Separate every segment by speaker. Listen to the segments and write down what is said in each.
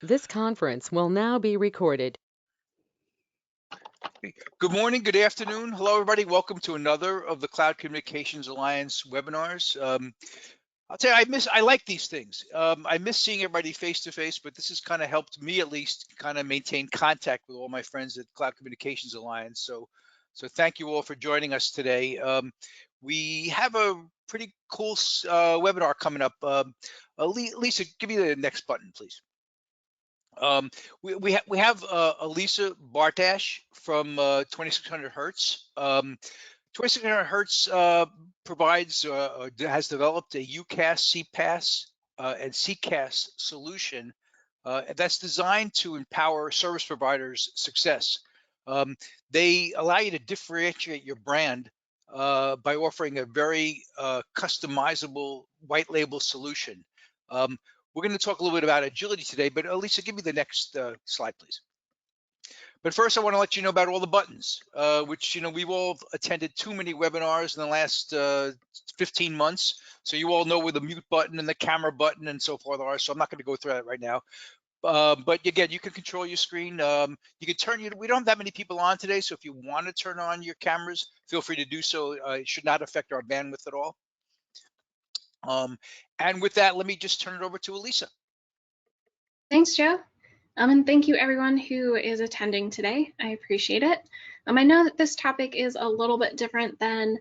Speaker 1: This conference will now be recorded.
Speaker 2: Good morning, good afternoon. Hello, everybody. Welcome to another of the Cloud Communications Alliance webinars. I'll tell you, I like these things. I miss seeing everybody face to face, but this has kind of helped me at least kind of maintain contact with all my friends at Cloud Communications Alliance. So thank you all for joining us today. We have a pretty cool webinar coming up. Lisa, give me the next button, please. We have Elisa Bartash from 2600 Hertz. 2600 Hertz provides has developed a UCaaS, CPaaS, and CCaaS solution that's designed to empower service providers' success. They allow you to differentiate your brand by offering a very customizable white label solution. We're going to talk a little bit about agility today, but Lisa, give me the next slide, please. But first, I want to let you know about all the buttons, which, we've all attended too many webinars in the last 15 months. So you all know where the mute button and the camera button and so forth are. So I'm not going to go through that right now. But again, you can control your screen. You can turn we don't have that many people on today. So if you want to turn on your cameras, feel free to do so. It should not affect our bandwidth at all. And with that, let me just turn it over to Elisa.
Speaker 3: Thanks, Joe. And thank you everyone who is attending today. I appreciate it. I know that this topic is a little bit different than,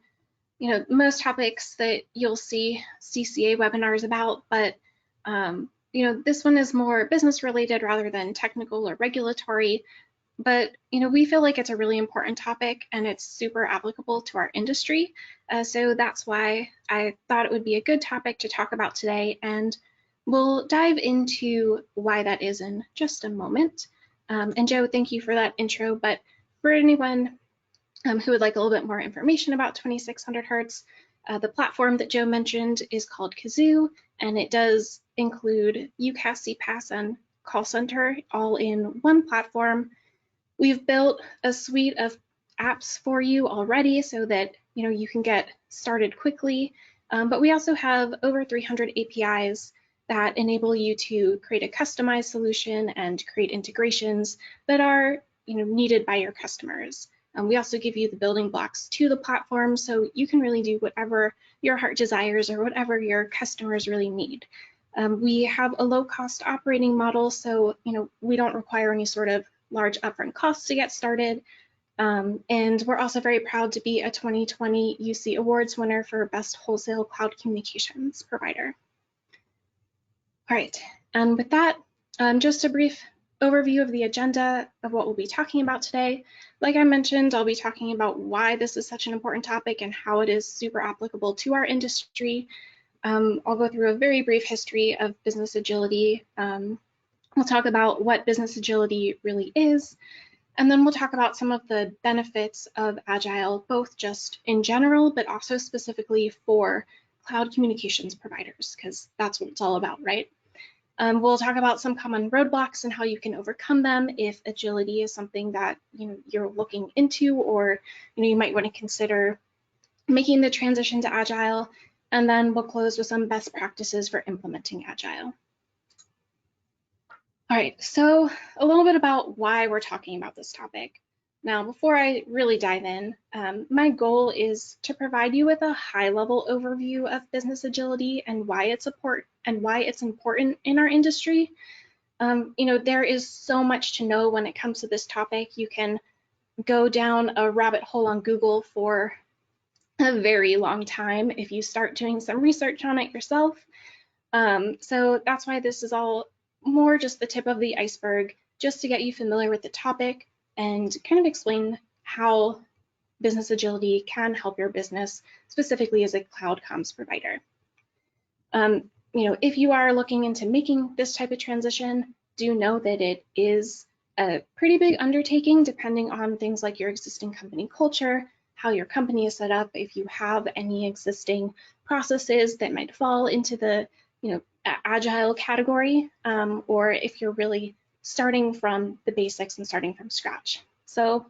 Speaker 3: most topics that you'll see CCA webinars about, but this one is more business related rather than technical or regulatory. But we feel like it's a really important topic and it's super applicable to our industry. So that's why I thought it would be a good topic to talk about today, and we'll dive into why that is in just a moment. And Joe, thank you for that intro. But for anyone who would like a little bit more information about 2600 Hertz, the platform that Joe mentioned is called Kazoo, and it does include UCaaS, CPaaS, and call center all in one platform. We've built a suite of apps for you already so that you can get started quickly, but we also have over 300 APIs that enable you to create a customized solution and create integrations that are needed by your customers. We also give you the building blocks to the platform so you can really do whatever your heart desires or whatever your customers really need. We have a low-cost operating model, so we don't require any sort of large upfront costs to get started. And we're also very proud to be a 2020 UC Awards winner for Best Wholesale Cloud Communications Provider. All right, and with that, just a brief overview of the agenda of what we'll be talking about today. Like I mentioned, I'll be talking about why this is such an important topic and how it is super applicable to our industry. I'll go through a very brief history of business agility. We'll talk about what business agility really is, and then we'll talk about some of the benefits of Agile, both just in general, but also specifically for cloud communications providers, because that's what it's all about, right? We'll talk about some common roadblocks and how you can overcome them if agility is something that you're looking into, or you might want to consider making the transition to Agile. And then we'll close with some best practices for implementing Agile. All right, so a little bit about why we're talking about this topic. Now, before I really dive in, my goal is to provide you with a high-level overview of business agility and why it's important in our industry. There is so much to know when it comes to this topic. You can go down a rabbit hole on Google for a very long time if you start doing some research on it yourself. So that's why this is all more just the tip of the iceberg, just to get you familiar with the topic and kind of explain how business agility can help your business, specifically as a cloud comms provider. If you are looking into making this type of transition, do know that it is a pretty big undertaking, depending on things like your existing company culture, how your company is set up, if you have any existing processes that might fall into the Agile category, or if you're really starting from the basics and starting from scratch. So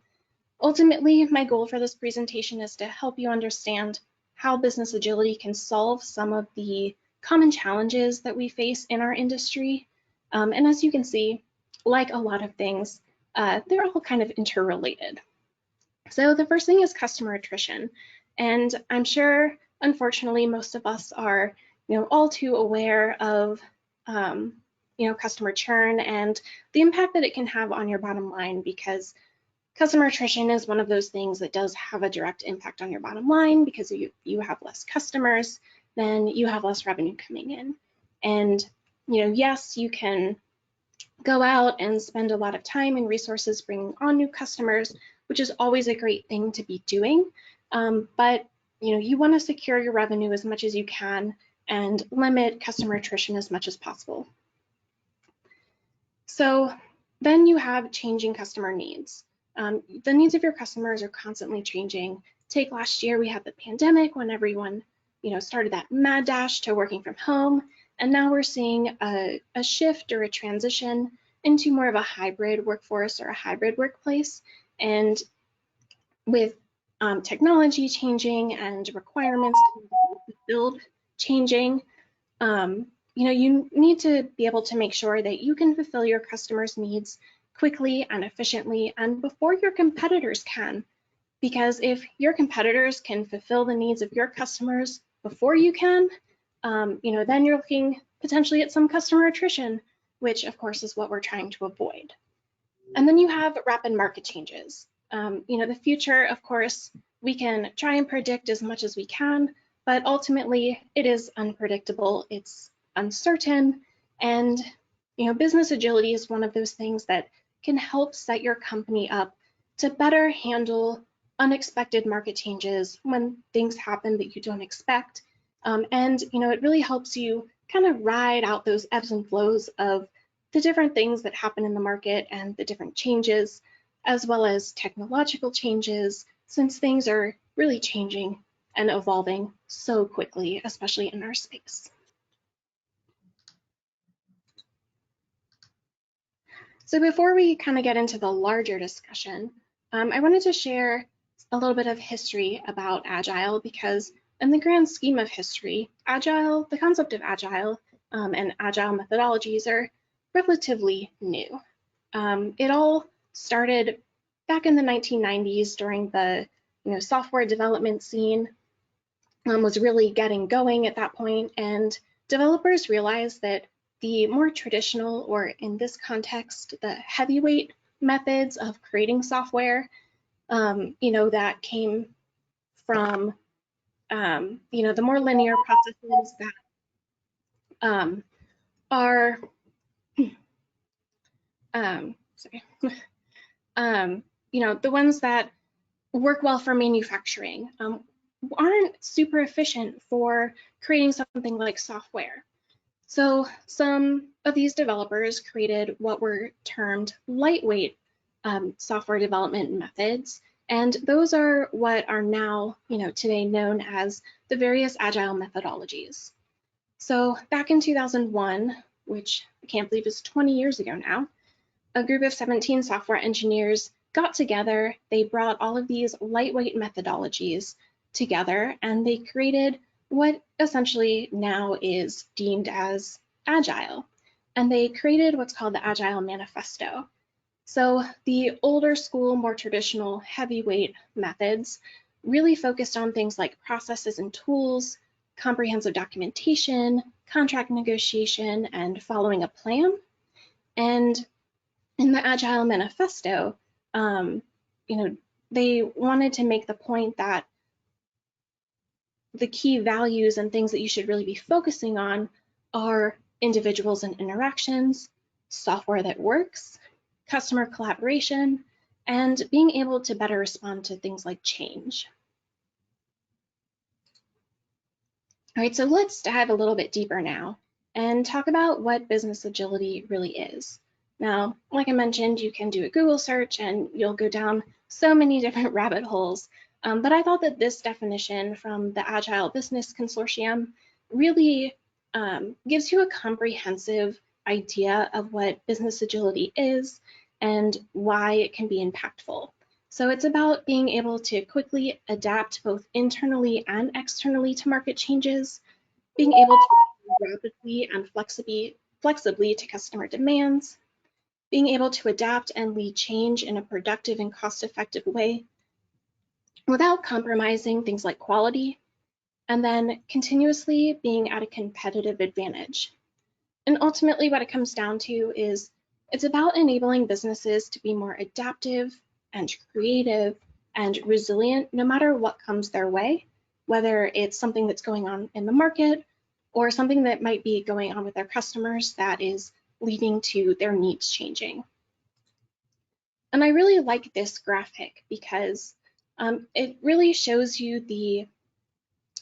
Speaker 3: ultimately, my goal for this presentation is to help you understand how business agility can solve some of the common challenges that we face in our industry, And as you can see, like a lot of things, they're all kind of interrelated. So the first thing is customer attrition. And I'm sure, unfortunately, most of us are, all too aware of, customer churn and the impact that it can have on your bottom line, because customer attrition is one of those things that does have a direct impact on your bottom line, because you have less customers, then you have less revenue coming in. And, yes, you can go out and spend a lot of time and resources bringing on new customers, which is always a great thing to be doing. But you want to secure your revenue as much as you can and limit customer attrition as much as possible. So then you have changing customer needs. The needs of your customers are constantly changing. Take last year, we had the pandemic when everyone started that mad dash to working from home. And now we're seeing a shift or a transition into more of a hybrid workforce or a hybrid workplace. And with technology changing and requirements to be fulfilled changing, you need to be able to make sure that you can fulfill your customers' needs quickly and efficiently and before your competitors can. Because if your competitors can fulfill the needs of your customers before you can, then you're looking potentially at some customer attrition, which of course is what we're trying to avoid. And then you have rapid market changes. The future, of course, we can try and predict as much as we can, but ultimately it is unpredictable, it's uncertain, and business agility is one of those things that can help set your company up to better handle unexpected market changes when things happen that you don't expect. And it really helps you kind of ride out those ebbs and flows of the different things that happen in the market and the different changes, as well as technological changes, since things are really changing and evolving so quickly, especially in our space. So before we kind of get into the larger discussion, I wanted to share a little bit of history about Agile, because in the grand scheme of history, Agile, the concept of Agile and Agile methodologies are relatively new. It all started back in the 1990s during the software development scene, was really getting going at that point, and developers realized that the more traditional, or in this context, the heavyweight methods of creating software, that came from, the more linear processes that are, the ones that work well for manufacturing, aren't super efficient for creating something like software. So some of these developers created what were termed lightweight software development methods, and those are what are now, today known as the various Agile methodologies. So back in 2001, which I can't believe is 20 years ago now, a group of 17 software engineers got together, they brought all of these lightweight methodologies together, and they created what essentially now is deemed as Agile. And they created what's called the Agile Manifesto. So the older school, more traditional heavyweight methods really focused on things like processes and tools, comprehensive documentation, contract negotiation, and following a plan. And in the Agile Manifesto, they wanted to make the point that the key values and things that you should really be focusing on are individuals and interactions, software that works, customer collaboration, and being able to better respond to things like change. All right, so let's dive a little bit deeper now and talk about what business agility really is. Now, like I mentioned, you can do a Google search and you'll go down so many different rabbit holes, but I thought that this definition from the Agile Business Consortium really gives you a comprehensive idea of what business agility is and why it can be impactful. So it's about being able to quickly adapt both internally and externally to market changes, being able to rapidly and flexibly to customer demands, being able to adapt and lead change in a productive and cost-effective way without compromising things like quality, and then continuously being at a competitive advantage. And ultimately what it comes down to is it's about enabling businesses to be more adaptive and creative and resilient no matter what comes their way, whether it's something that's going on in the market or something that might be going on with their customers that is leading to their needs changing. And I really like this graphic because it really shows you the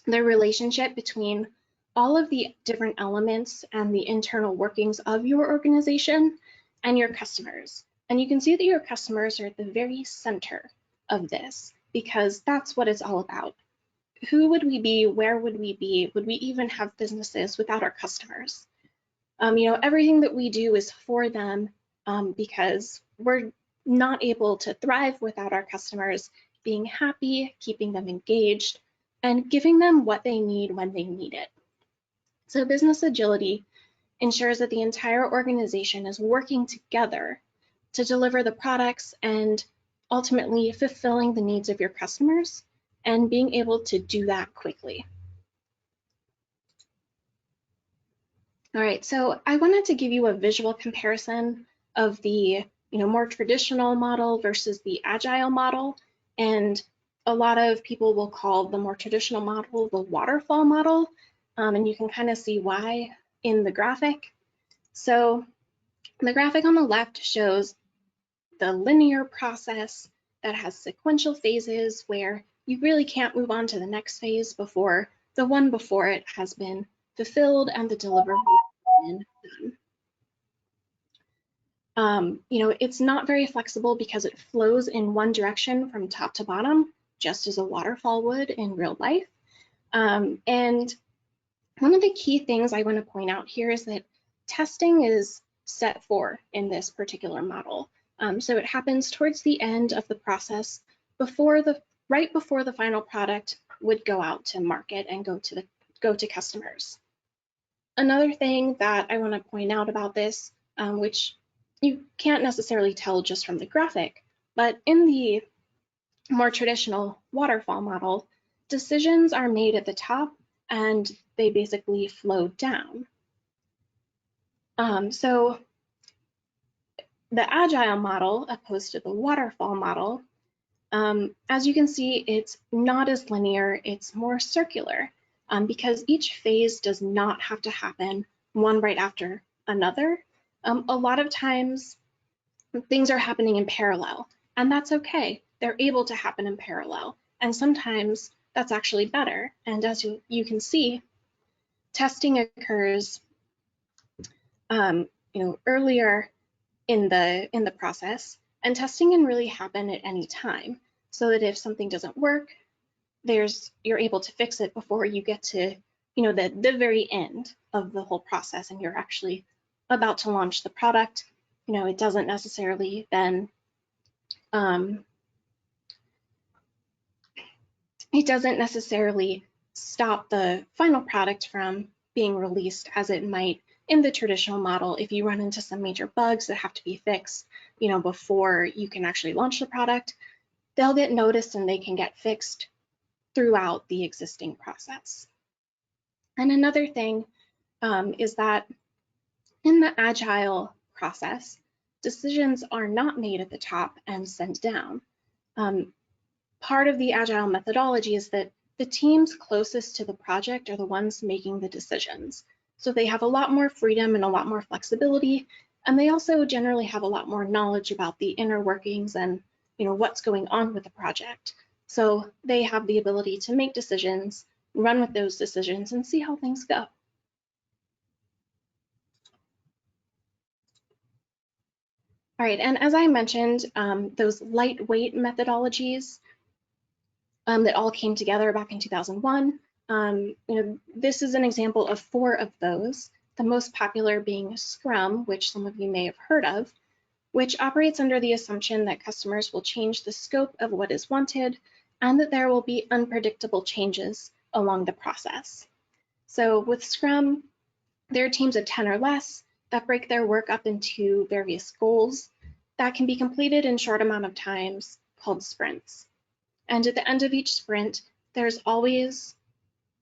Speaker 3: relationship between all of the different elements and the internal workings of your organization and your customers. And you can see that your customers are at the very center of this because that's what it's all about. Who would we be? Where would we be? Would we even have businesses without our customers? Everything that we do is for them because we're not able to thrive without our customers being happy, keeping them engaged, and giving them what they need when they need it. So business agility ensures that the entire organization is working together to deliver the products and ultimately fulfilling the needs of your customers and being able to do that quickly. All right, so I wanted to give you a visual comparison of the more traditional model versus the agile model. And a lot of people will call the more traditional model the waterfall model. And you can kind of see why in the graphic. So the graphic on the left shows the linear process that has sequential phases where you really can't move on to the next phase before the one before it has been fulfilled and the deliverable has been done. It's not very flexible because it flows in one direction from top to bottom, just as a waterfall would in real life. And one of the key things I want to point out here is that testing is set for in this particular model. So it happens towards the end of the process, right before the final product would go out to market and go to customers. Another thing that I want to point out about this, which you can't necessarily tell just from the graphic, but in the more traditional waterfall model, decisions are made at the top and they basically flow down. So the agile model, opposed to the waterfall model, as you can see, it's not as linear, it's more circular because each phase does not have to happen one right after another. A lot of times things are happening in parallel, and that's okay. They're able to happen in parallel, and sometimes that's actually better. And as you can see, testing occurs earlier in the process, and testing can really happen at any time, so that if something doesn't work, you're able to fix it before you get to the very end of the whole process and you're actually about to launch the product. It doesn't necessarily then stop the final product from being released as it might in the traditional model. If you run into some major bugs that have to be fixed, before you can actually launch the product, they'll get noticed and they can get fixed throughout the existing process. And another thing is that in the agile process, decisions are not made at the top and sent down. Part of the agile methodology is that the teams closest to the project are the ones making the decisions. So they have a lot more freedom and a lot more flexibility, and they also generally have a lot more knowledge about the inner workings and what's going on with the project. So they have the ability to make decisions, run with those decisions, and see how things go. All right, and as I mentioned, those lightweight methodologies that all came together back in 2001. This is an example of 4 of those, the most popular being Scrum, which some of you may have heard of, which operates under the assumption that customers will change the scope of what is wanted and that there will be unpredictable changes along the process. So with Scrum, there are teams of 10 or less that break their work up into various goals that can be completed in short amount of times called sprints. And at the end of each sprint, there's always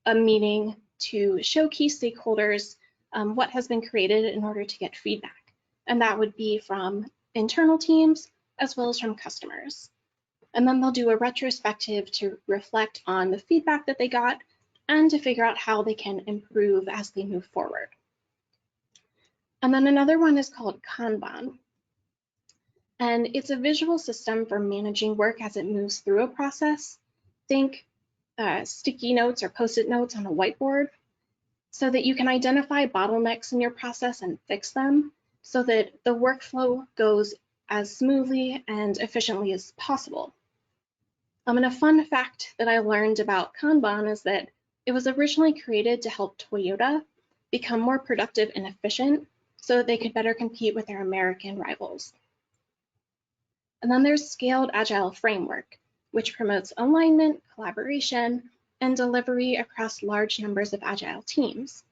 Speaker 3: a meeting to show key stakeholders what has been created in order to get feedback. And that would be from internal teams as well as from customers. And then they'll do a retrospective to reflect on the feedback that they got and to figure out how they can improve as they move forward. And then another one is called Kanban. And it's a visual system for managing work as it moves through a process. Think sticky notes or post-it notes on a whiteboard so that you can identify bottlenecks in your process and fix them so that the workflow goes as smoothly and efficiently as possible. And a fun fact that I learned about Kanban is that it was originally created to help Toyota become more productive and efficient so that they could better compete with their American rivals. And then there's Scaled Agile Framework, which promotes alignment, collaboration, and delivery across large numbers of Agile teams.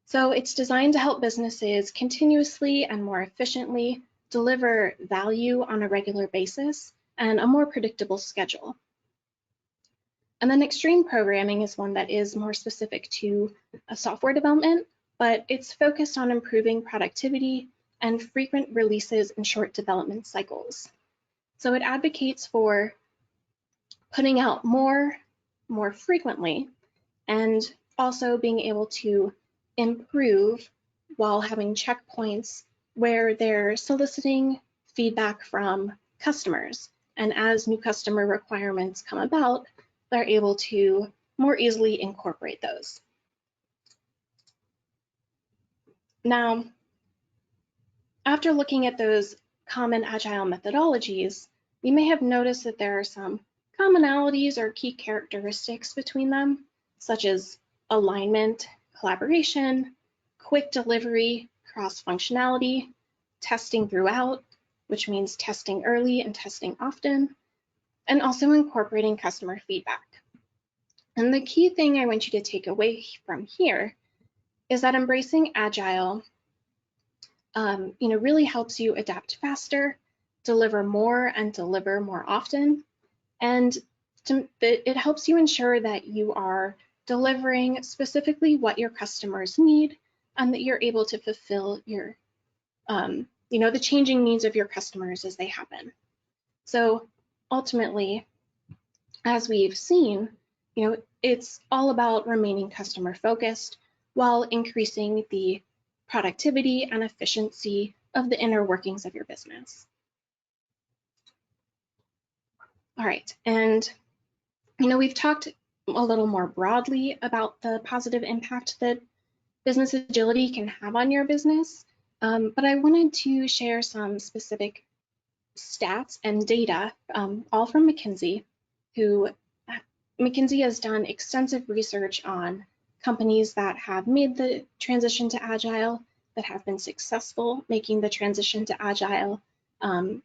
Speaker 3: So it's designed to help businesses continuously and more efficiently deliver value on a regular basis and a more predictable schedule. And then Extreme Programming is one that is more specific to software development, but it's focused on improving productivity and frequent releases and short development cycles. So it advocates for putting out more frequently and also being able to improve while having checkpoints where they're soliciting feedback from customers. And as new customer requirements come about, they're able to more easily incorporate those. Now, after looking at those common Agile methodologies, you may have noticed that there are some commonalities or key characteristics between them, such as alignment, collaboration, quick delivery, cross-functionality, testing throughout, which means testing early and testing often, and also incorporating customer feedback. And the key thing I want you to take away from here is that embracing Agile really helps you adapt faster, deliver more, and deliver more often. And it helps you ensure that you are delivering specifically what your customers need and that you're able to fulfill your, the changing needs of your customers as they happen. So ultimately, as we've seen, it's all about remaining customer focused while increasing the productivity and efficiency of the inner workings of your business. All right, and we've talked a little more broadly about the positive impact that business agility can have on your business, but I wanted to share some specific stats and data, all from McKinsey, McKinsey has done extensive research on companies that have made the transition to Agile, that have been successful making the transition to Agile.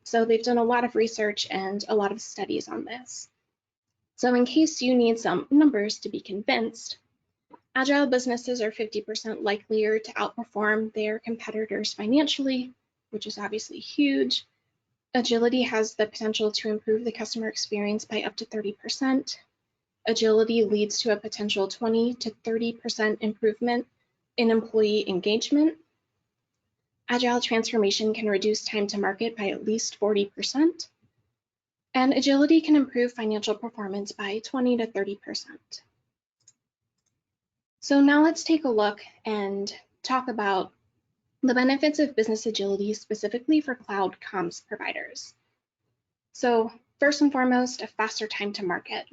Speaker 3: So they've done a lot of research and a lot of studies on this. So in case you need some numbers to be convinced, Agile businesses are 50% likelier to outperform their competitors financially, which is obviously huge. Agility has the potential to improve the customer experience by up to 30%. Agility leads to a potential 20 to 30% improvement in employee engagement. Agile transformation can reduce time to market by at least 40%. And agility can improve financial performance by 20 to 30%. So now let's take a look and talk about the benefits of business agility specifically for cloud comms providers. So first and foremost, a faster time to market.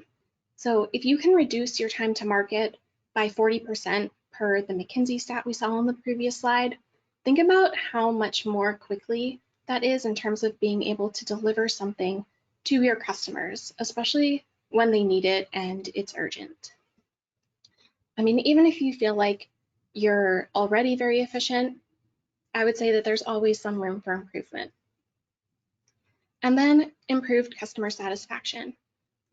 Speaker 3: So if you can reduce your time to market by 40% per the McKinsey stat we saw on the previous slide, think about how much more quickly that is in terms of being able to deliver something to your customers, especially when they need it and it's urgent. I mean, even if you feel like you're already very efficient, I would say that there's always some room for improvement. And then improved customer satisfaction.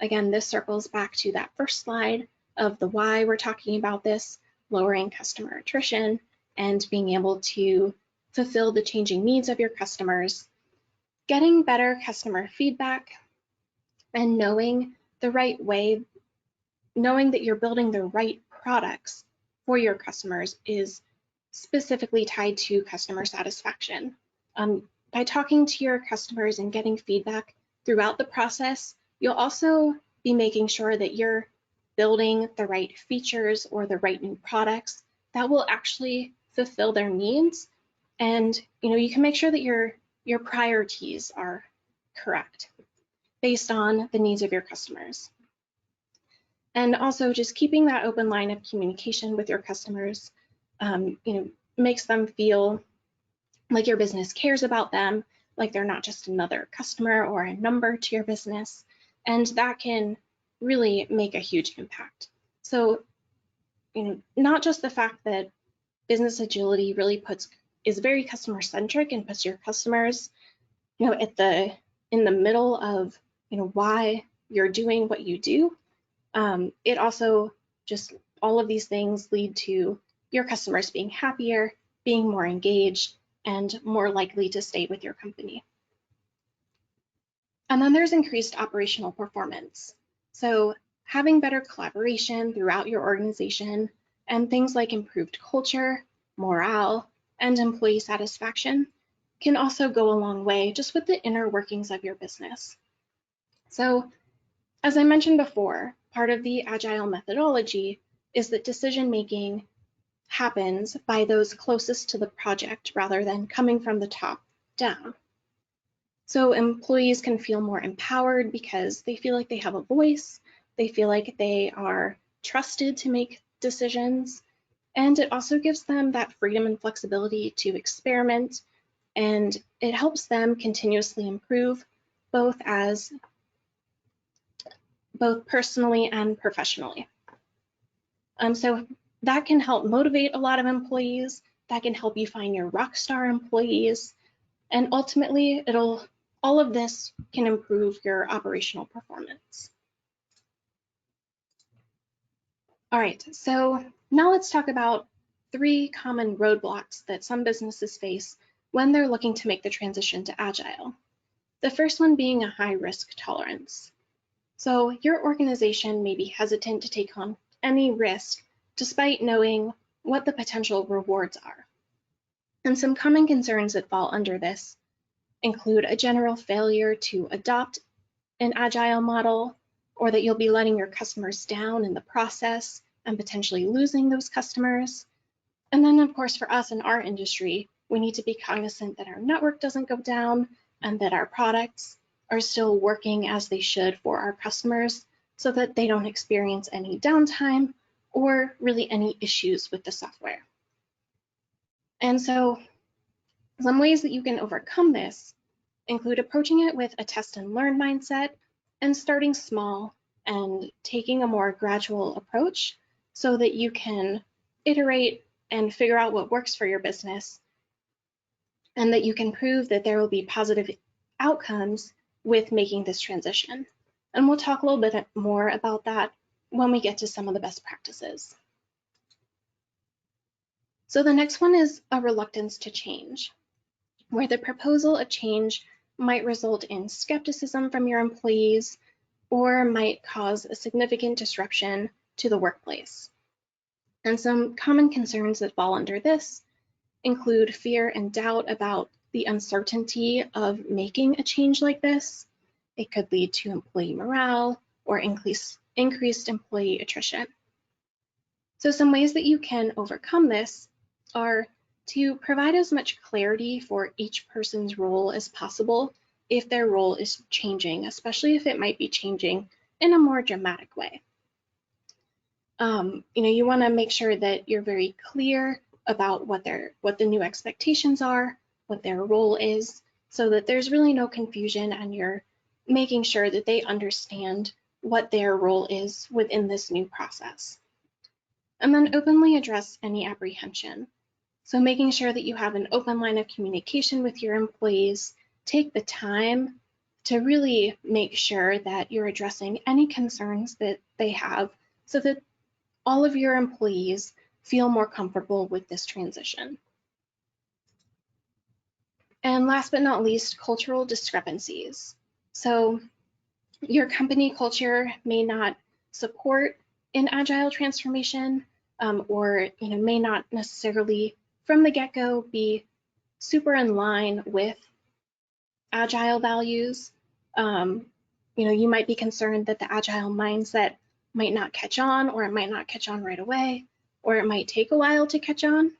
Speaker 3: Again, this circles back to that first slide of the why we're talking about this, lowering customer attrition and being able to fulfill the changing needs of your customers, getting better customer feedback, and knowing the right way, knowing that you're building the right products for your customers is specifically tied to customer satisfaction. By talking to your customers and getting feedback throughout the process, you'll also be making sure that you're building the right features or the right new products that will actually fulfill their needs. And you can make sure that your priorities are correct based on the needs of your customers. And also just keeping that open line of communication with your customers, makes them feel like your business cares about them, like they're not just another customer or a number to your business. And that can really make a huge impact. So, not just the fact that business agility really is very customer centric and puts your customers, in the middle of, why you're doing what you do. It also just, all of these things lead to your customers being happier, being more engaged, and more likely to stay with your company. And then there's increased operational performance. So having better collaboration throughout your organization and things like improved culture, morale, and employee satisfaction can also go a long way just with the inner workings of your business. So, as I mentioned before, part of the Agile methodology is that decision-making happens by those closest to the project rather than coming from the top down. So employees can feel more empowered because they feel like they have a voice, they feel like they are trusted to make decisions, and it also gives them that freedom and flexibility to experiment, and it helps them continuously improve both personally and professionally. So that can help motivate a lot of employees, that can help you find your rock star employees, and ultimately all of this can improve your operational performance. All right, so now let's talk about 3 common roadblocks that some businesses face when they're looking to make the transition to Agile. The first one being a high risk tolerance. So your organization may be hesitant to take on any risk despite knowing what the potential rewards are. And some common concerns that fall under this include a general failure to adopt an Agile model, or that you'll be letting your customers down in the process and potentially losing those customers. And then, of course, for us in our industry, we need to be cognizant that our network doesn't go down and that our products are still working as they should for our customers so that they don't experience any downtime or really any issues with the software. And so some ways that you can overcome this include approaching it with a test and learn mindset and starting small and taking a more gradual approach so that you can iterate and figure out what works for your business, and that you can prove that there will be positive outcomes with making this transition. And we'll talk a little bit more about that when we get to some of the best practices. So the next one is a reluctance to change, where the proposal of change might result in skepticism from your employees or might cause a significant disruption to the workplace. And some common concerns that fall under this include fear and doubt about the uncertainty of making a change like this. It could lead to employee morale or increased employee attrition. So some ways that you can overcome this are to provide as much clarity for each person's role as possible if their role is changing, especially if it might be changing in a more dramatic way. You want to make sure that you're very clear about what the new expectations are, what their role is, so that there's really no confusion and you're making sure that they understand what their role is within this new process. And then openly address any apprehension. So making sure that you have an open line of communication with your employees, take the time to really make sure that you're addressing any concerns that they have so that all of your employees feel more comfortable with this transition. And last but not least, cultural discrepancies. So your company culture may not support an agile transformation, or may not necessarily from the get-go be super in line with agile values. You might be concerned that the agile mindset might not catch on, or it might not catch on right away, or it might take a while to catch on,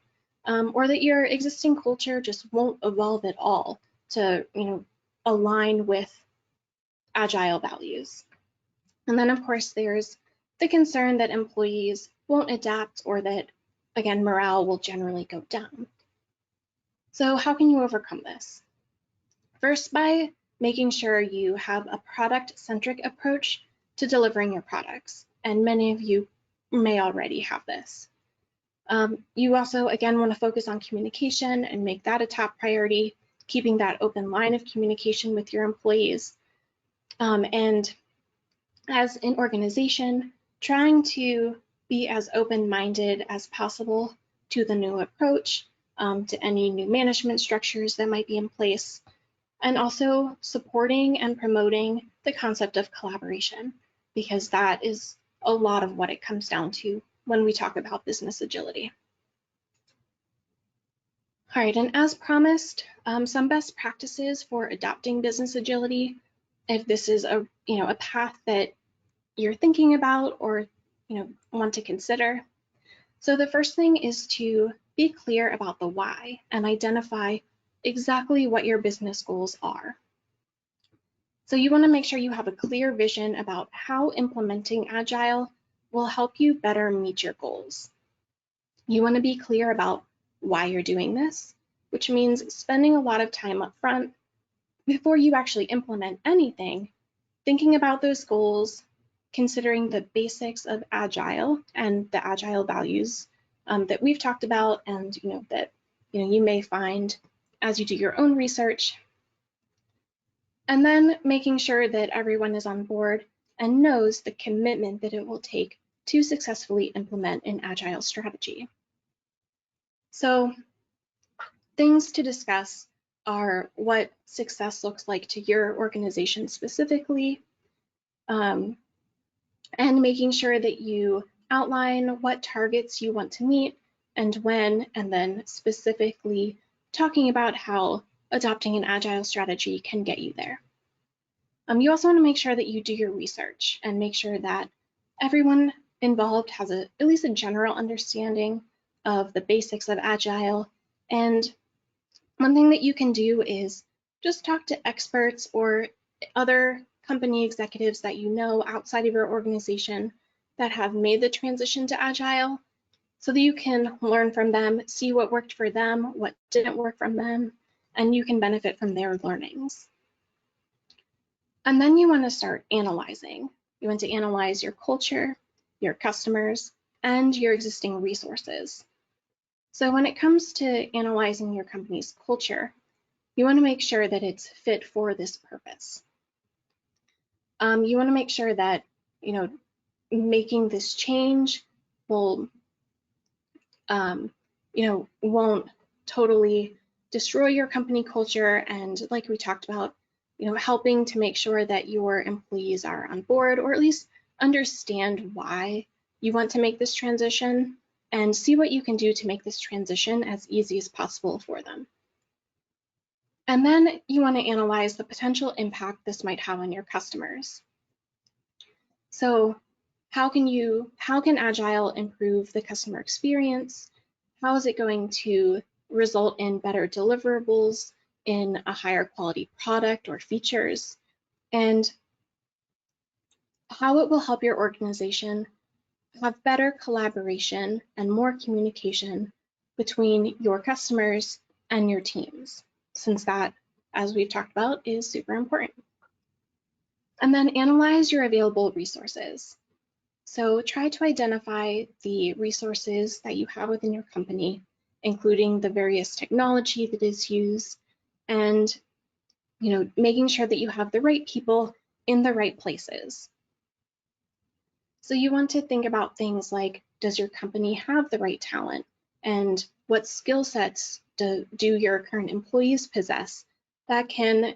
Speaker 3: or that your existing culture just won't evolve at all to align with agile values. And then of course there's the concern that employees won't adapt, or that again morale will generally go down. So how can you overcome this? First, by making sure you have a product-centric approach to delivering your products, and many of you may already have this. You also, again, want to focus on communication and make that a top priority, keeping that open line of communication with your employees. And as an organization, trying to be as open-minded as possible to the new approach, to any new management structures that might be in place, and also supporting and promoting the concept of collaboration, because that is a lot of what it comes down to when we talk about business agility. All right, and as promised, some best practices for adopting business agility, if this is a path that you're thinking about or want to consider. So the first thing is to be clear about the why and identify exactly what your business goals are. So you want to make sure you have a clear vision about how implementing Agile will help you better meet your goals. You want to be clear about why you're doing this, which means spending a lot of time up front before you actually implement anything, thinking about those goals, considering the basics of Agile and the Agile values that we've talked about, and that you may find as you do your own research. And then making sure that everyone is on board and knows the commitment that it will take to successfully implement an Agile strategy. So things to discuss are what success looks like to your organization specifically, and making sure that you outline what targets you want to meet and when, and then specifically talking about how adopting an Agile strategy can get you there. You also want to make sure that you do your research and make sure that everyone involved has at least a general understanding of the basics of Agile. And one thing that you can do is just talk to experts or other company executives that you know outside of your organization that have made the transition to Agile, so that you can learn from them, see what worked for them, what didn't work from them, and you can benefit from their learnings. And then you want to start analyzing. You want to analyze your culture, your customers, and your existing resources. So when it comes to analyzing your company's culture, you want to make sure that it's fit for this purpose. You want to make sure that making this change will won't totally destroy your company culture, and like we talked about, helping to make sure that your employees are on board, or at least understand why you want to make this transition, and see what you can do to make this transition as easy as possible for them. And then you want to analyze the potential impact this might have on your customers. So how can Agile improve the customer experience? How is it going to result in better deliverables, in a higher quality product or features, and how it will help your organization have better collaboration and more communication between your customers and your teams, since that, as we've talked about, is super important. And then analyze your available resources. So try to identify the resources that you have within your company, including the various technology that is used, and making sure that you have the right people in the right places. So you want to think about things like, does your company have the right talent, and what skill sets do your current employees possess that can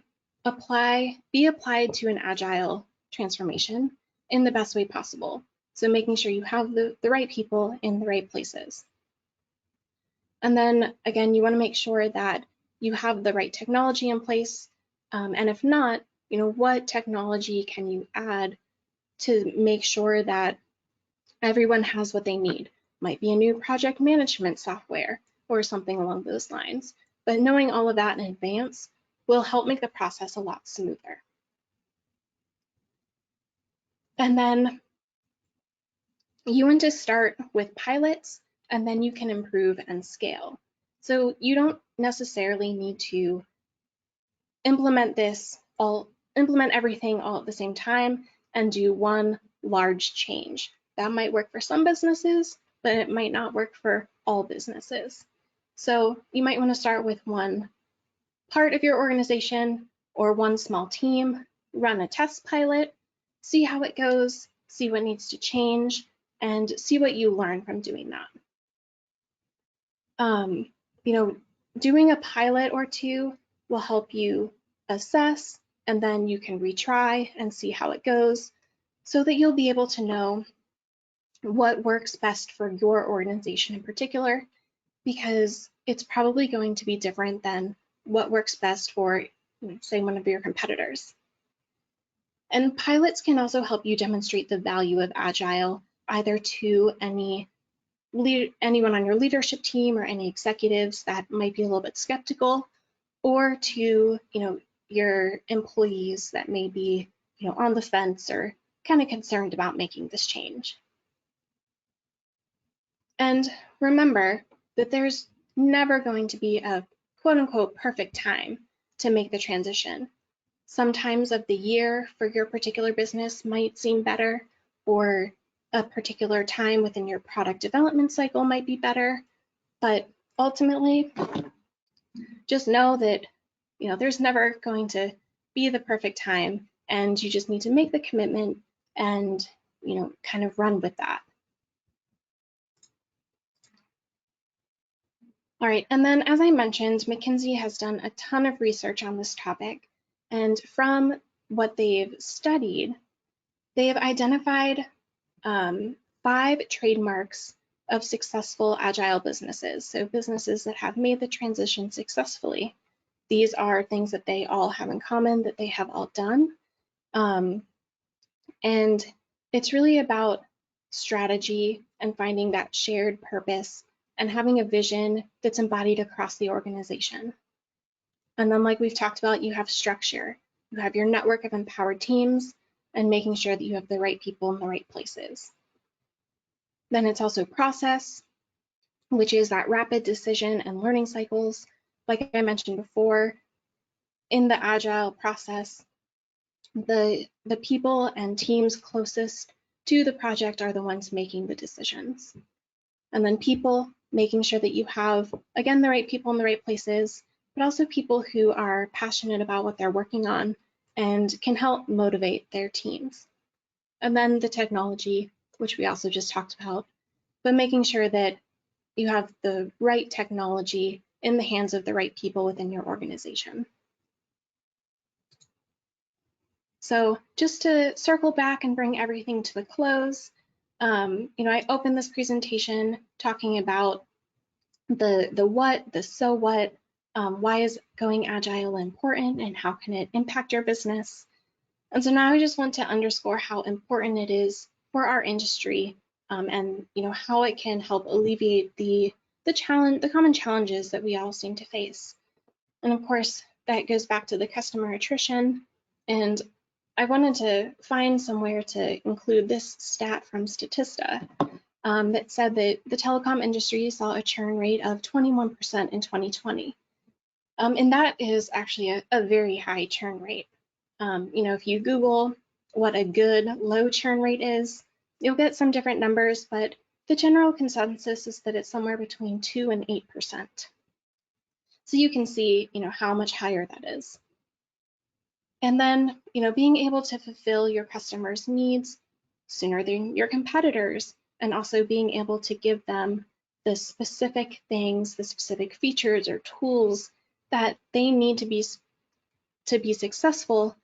Speaker 3: be applied to an agile transformation in the best way possible? So making sure you have the right people in the right places. And then again, you want to make sure that you have the right technology in place. And if not, what technology can you add to make sure that everyone has what they need? Might be a new project management software or something along those lines. But knowing all of that in advance will help make the process a lot smoother. And then you want to start with pilots, and then you can improve and scale. So you don't necessarily need to implement everything all at the same time and do one large change. That might work for some businesses, but it might not work for all businesses. So you might want to start with one part of your organization or one small team, run a test pilot, see how it goes, see what needs to change, and see what you learn from doing that. Doing a pilot or two will help you assess, and then you can retry and see how it goes so that you'll be able to know what works best for your organization in particular, because it's probably going to be different than what works best for, say, one of your competitors. And pilots can also help you demonstrate the value of Agile, either to anyone on your leadership team or any executives that might be a little bit skeptical, or to your employees that may be on the fence or kind of concerned about making this change. And remember that there's never going to be a quote-unquote perfect time to make the transition. Some times of the year for your particular business might seem better, or a particular time within your product development cycle might be better, but ultimately just know that there's never going to be the perfect time, and you just need to make the commitment and kind of run with that. All right, and then as I mentioned, McKinsey has done a ton of research on this topic, and from what they've studied, they have identified 5 trademarks of successful Agile businesses, so businesses that have made the transition successfully. These are things that they all have in common, that they have all done. And it's really about strategy and finding that shared purpose and having a vision that's embodied across the organization. And then, like we've talked about, you have structure. You have your network of empowered teams and making sure that you have the right people in the right places. Then it's also process, which is that rapid decision and learning cycles. Like I mentioned before, in the Agile process, the people and teams closest to the project are the ones making the decisions. And then people, making sure that you have, again, the right people in the right places, but also people who are passionate about what they're working on and can help motivate their teams. And then the technology, which we also just talked about, but making sure that you have the right technology in the hands of the right people within your organization. So just to circle back and bring everything to a close, I opened this presentation talking about the what, the so what, why is going Agile important, and how can it impact your business. And so now I just want to underscore how important it is for our industry, and how it can help alleviate the common challenges that we all seem to face. And of course, that goes back to the customer attrition. And I wanted to find somewhere to include this stat from Statista that said that the telecom industry saw a churn rate of 21% in 2020. And that is actually a very high churn rate. If you Google what a good low churn rate is, you'll get some different numbers, but the general consensus is that it's somewhere between 2 and 8%. So you can see, how much higher that is. And then, being able to fulfill your customers' needs sooner than your competitors, and also being able to give them the specific things, the specific features or tools that they need to be successful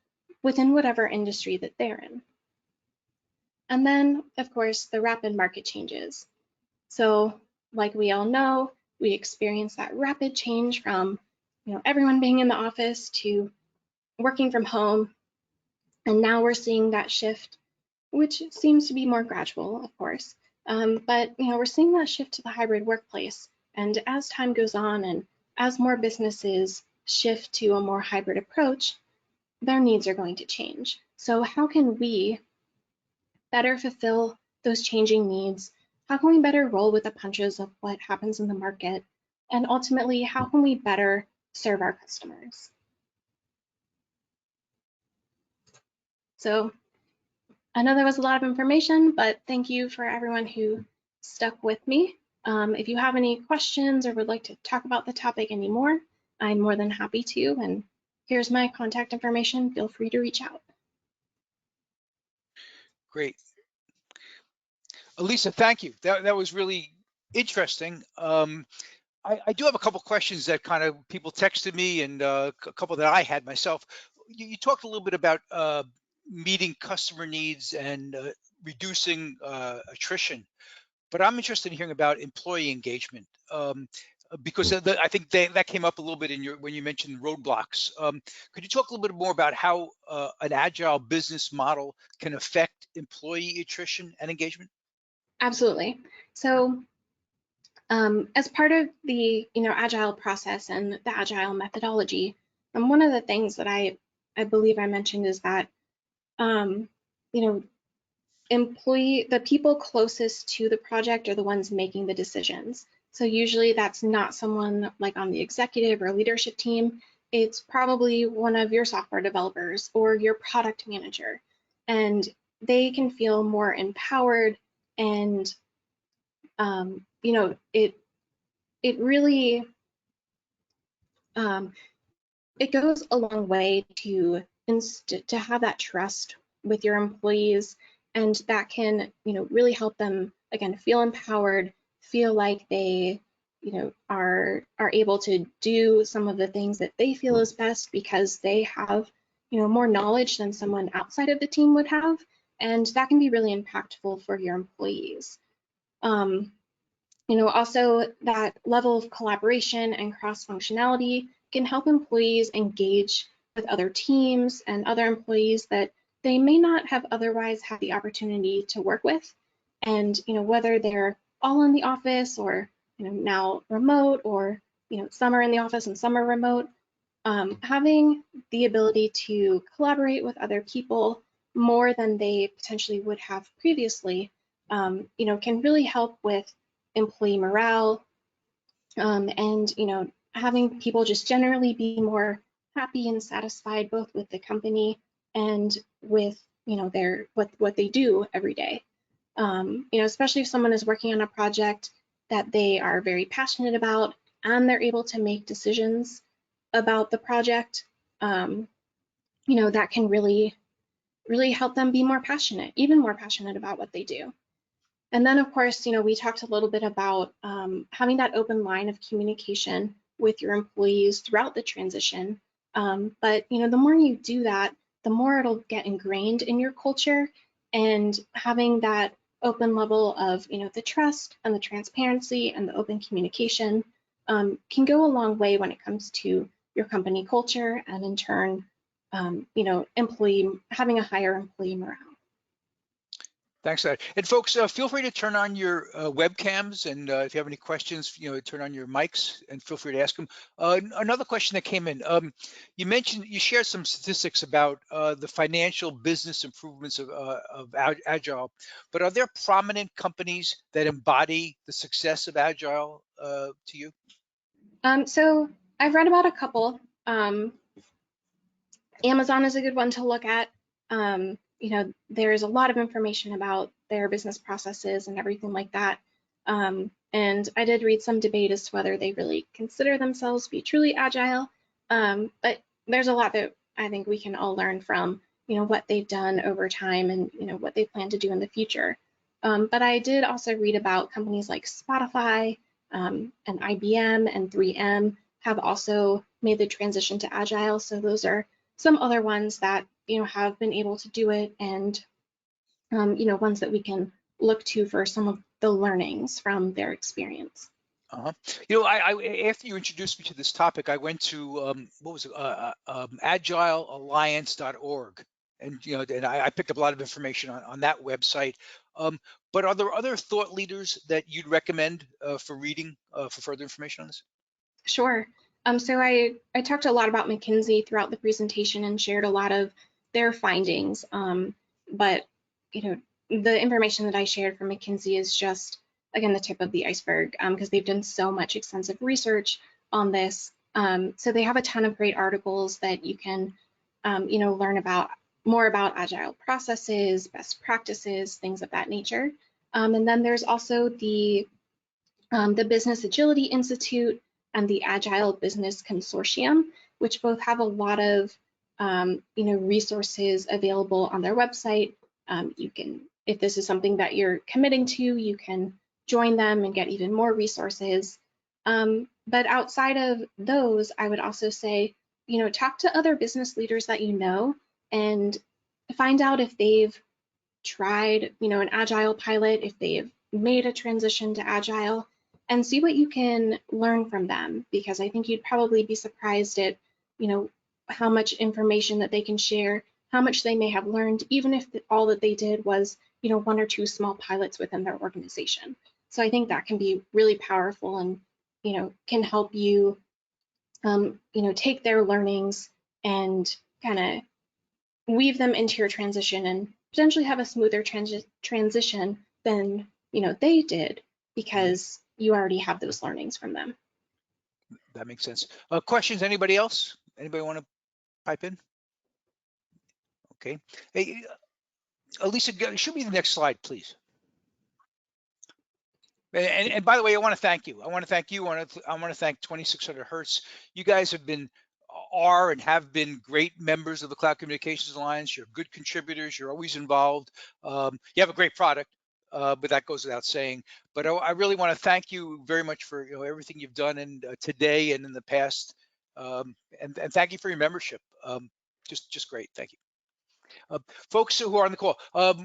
Speaker 3: within whatever industry that they're in. And then, of course, the rapid market changes. So like we all know, we experience that rapid change from everyone being in the office to working from home. And now we're seeing that shift, which seems to be more gradual, of course. But we're seeing that shift to the hybrid workplace. And as time goes on and as more businesses shift to a more hybrid approach, their needs are going to change. So how can we better fulfill those changing needs? How can we better roll with the punches of what happens in the market? And ultimately, how can we better serve our customers? So I know there was a lot of information, but thank you for everyone who stuck with me. If you have any questions or would like to talk about the topic anymore, I'm more than happy to. And here's my contact information. Feel free to reach out.
Speaker 2: Great. Elisa, thank you. That was really interesting. I do have a couple questions that kind of people texted me and a couple that I had myself. You talked a little bit about meeting customer needs and reducing attrition, but I'm interested in hearing about employee engagement because I think that came up a little bit in when you mentioned roadblocks. Could you talk a little bit more about how an agile business model can affect employee attrition and engagement?
Speaker 3: Absolutely. So as part of the agile process and the agile methodology, one of the things that I believe I mentioned is that the people closest to the project are the ones making the decisions. So usually that's not someone like on the executive or leadership team. It's probably one of your software developers or your product manager, and they can feel more empowered and it really it goes a long way to have that trust with your employees, and that can really help them again feel empowered, feel like they are able to do some of the things that they feel is best because they have more knowledge than someone outside of the team would have, and that can be really impactful for your employees. Also that level of collaboration and cross-functionality can help employees engage with other teams and other employees that they may not have otherwise had the opportunity to work with. And whether they're all in the office or now remote, or some are in the office and some are remote, having the ability to collaborate with other people more than they potentially would have previously, can really help with employee morale, and having people just generally be more happy and satisfied both with the company and with their what they do every day. Especially if someone is working on a project that they are very passionate about and they're able to make decisions about the project, that can really help them be more passionate, even more passionate about what they do. And then, of course, we talked a little bit about having that open line of communication with your employees throughout the transition. But, the more you do that, the more it'll get ingrained in your culture, and having that open level of, the trust and the transparency and the open communication can go a long way when it comes to your company culture and in turn, having a higher employee morale.
Speaker 2: Thanks for that. And folks, feel free to turn on your webcams, and if you have any questions, turn on your mics and feel free to ask them. Another question that came in, you shared some statistics about the financial business improvements of Agile, but are there prominent companies that embody the success of Agile to you?
Speaker 3: So I've read about a couple. Amazon is a good one to look at. There's a lot of information about their business processes and everything like that. And I did read some debate as to whether they really consider themselves to be truly agile. But there's a lot that I think we can all learn from, what they've done over time and, what they plan to do in the future. But I did also read about companies like Spotify and IBM and 3M have also made the transition to Agile. So those are some other ones that, have been able to do it, and, ones that we can look to for some of the learnings from their experience.
Speaker 2: I after you introduced me to this topic, I went to what was it, agilealliance.org, and and I picked up a lot of information on that website. But are there other thought leaders that you'd recommend for reading for further information on this?
Speaker 3: Sure. So I talked a lot about McKinsey throughout the presentation and shared a lot of their findings. But the information that I shared from McKinsey is just, again, the tip of the iceberg, because they've done so much extensive research on this. So they have a ton of great articles that you can, learn about more about Agile processes, best practices, things of that nature. And then there's also the Business Agility Institute and the Agile Business Consortium, which both have a lot of resources available on their website. You can, if this is something that you're committing to, you can join them and get even more resources. But outside of those, I would also say, talk to other business leaders that you know and find out if they've tried, an Agile pilot, if they've made a transition to Agile, and see what you can learn from them, because I think you'd probably be surprised at, how much information that they can share, how much they may have learned, even if all that they did was, one or two small pilots within their organization. So I think that can be really powerful and, can help you, take their learnings and kind of weave them into your transition and potentially have a smoother transition than they did, because you already have those learnings from them.
Speaker 2: That makes sense. Questions? Anybody else? Anybody want to pipe in? Okay. Hey, Elisa, show me the next slide, please. And by the way, I want to thank you. I want to thank you. I want to thank 2600 Hertz. You guys have been, are, and have been great members of the Cloud Communications Alliance. You're good contributors. You're always involved. You have a great product, but that goes without saying. But I really want to thank you very much for everything you've done today and in the past. And thank you for your membership. Just great. Thank you. Folks who are on the call,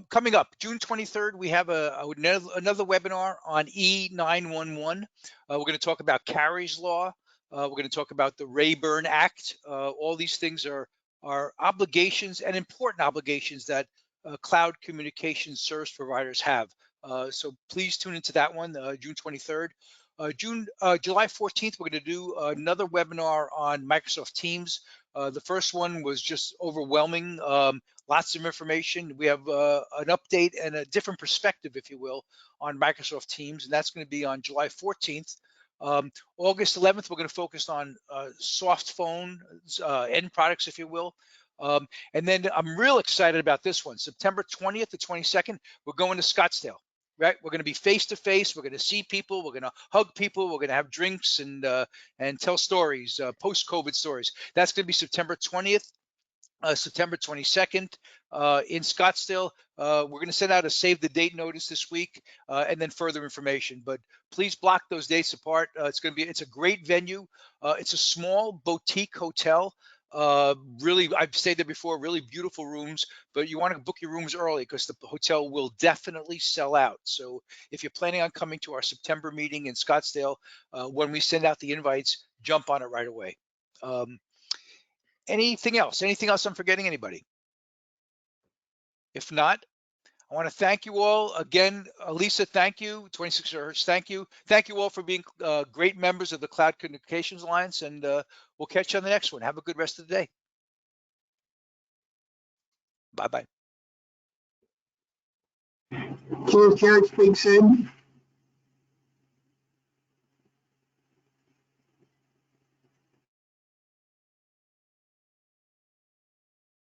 Speaker 2: coming up June 23rd, we have another webinar on E911. We're going to talk about Carey's Law. We're going to talk about the Rayburn Act. All these things are obligations, and important obligations, that cloud communication service providers have. So please tune into that one, June 23rd. July 14th, we're going to do another webinar on Microsoft Teams. The first one was just overwhelming, lots of information. We have an update and a different perspective, if you will, on Microsoft Teams, and that's going to be on July 14th. August 11th, we're going to focus on soft phone end products, if you will. And then I'm real excited about this one. September 20th to 22nd, we're going to Scottsdale. Right, we're going to be face to face. We're going to see people. We're going to hug people. We're going to have drinks and tell stories, post-COVID stories. That's going to be September 20th, September 22nd in Scottsdale. We're going to send out a save the date notice this week, and then further information. But please block those dates apart. It's a great venue. It's a small boutique hotel. Really, I've stayed there before, really beautiful rooms, but you want to book your rooms early, because the hotel will definitely sell out. So if you're planning on coming to our September meeting in Scottsdale, when we send out the invites, jump on it right away. Anything else I'm forgetting? Anybody? If not, I want to thank you all again. Elisa, thank you. 2600 Hertz, thank you. Thank you all for being great members of the Cloud Communications Alliance, and we'll catch you on the next one. Have a good rest of the day. Bye-bye.
Speaker 4: Closed chart speaks in.